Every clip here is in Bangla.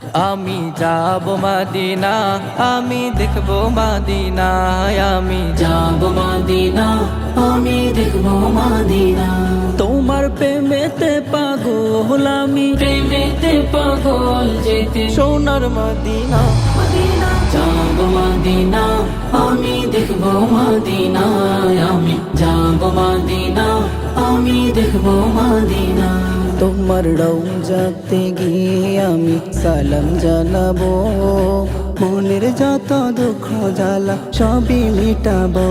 আমি যাব মদিনা, আমি দেখব মদিনা, আমি যাব মদিনা, আমি দেখব মদিনা। তোমার প্রেমেতে পাগল আমি, প্রেমেতে পাগল যেতে সোনার মদিনা। মদিনা যাব মদিনা, আমি দেখব মদিনা। আমি যাব মদিনা, আমি দেখব মদিনা। তোমার রওজাতে গিয়ে আমি সালাম জানাবো, মনের যত দুঃখ জ্বালা সবই মিটাবো।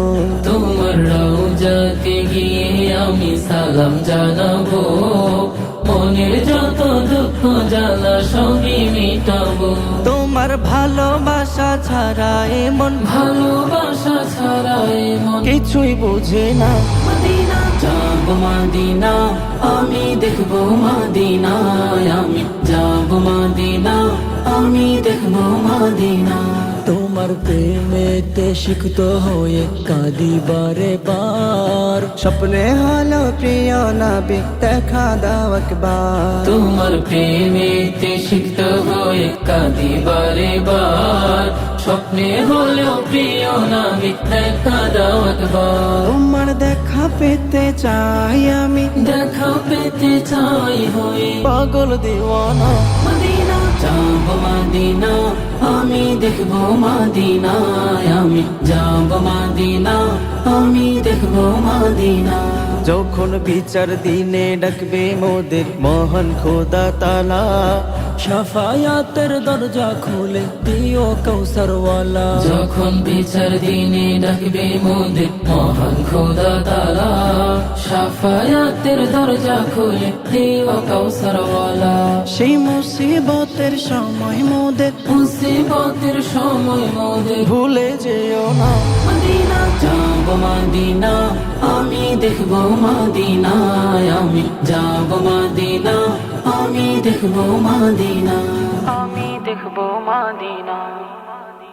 তোমার রওজাতে গিয়ে আমি সালাম জানাবো, মনের যত দুঃখ জ্বালা সবই মিটাবো। তোমার ভালোবাসা ছাড়া এমন ভালোবাসা ছাড়া এমন কিছুই বুঝে না। মদিনা যাব মদিনা, আমি দেখব মদিনা। আমি যাব মদিনা, আমি দেখব মদিনা। তোমার প্রেমেতে সিক্ত হয়ে কাঁদি বারে বার, স্বপ্নে হলো প্রিয় নবী দেখা দাও একবার। তোমার প্রেমেতে সিক্ত হয়ে কাঁদি বারে বার, স্বপ্নে হলেও প্রিয় নবী দেখা দাও একবার। তোমার দেখা পেতে চাই আমি, দেখা পেতে চাই হয়ে পাগল দিওয়ানা। মদিনা যাব মদিনা, আমি দেখব মদিনা। আমি যাব মদিনা, আমি দেখব মদিনা। যখন বিচার দিনে ডাকবে মোদের মহান খোদা তালা, শাফায়াতের দরজা খুলে দিও কৌসরওয়ালা। যখন বিচার দিনে ডাকবে মোদের মহান খোদা তাআলা, শাফায়াতের দরজা খুলে দিও কাউসারওয়ালা। সেই মুসিবতের সময় মোদের মুসিবতের সময় মোদের ভুলে যেও না। মদিনা যাব মদিনা, আমি দেখব মদিনা। আমি যাব মদিনা, আমি দেখব মদিনা। আমি দেখব মদিনা।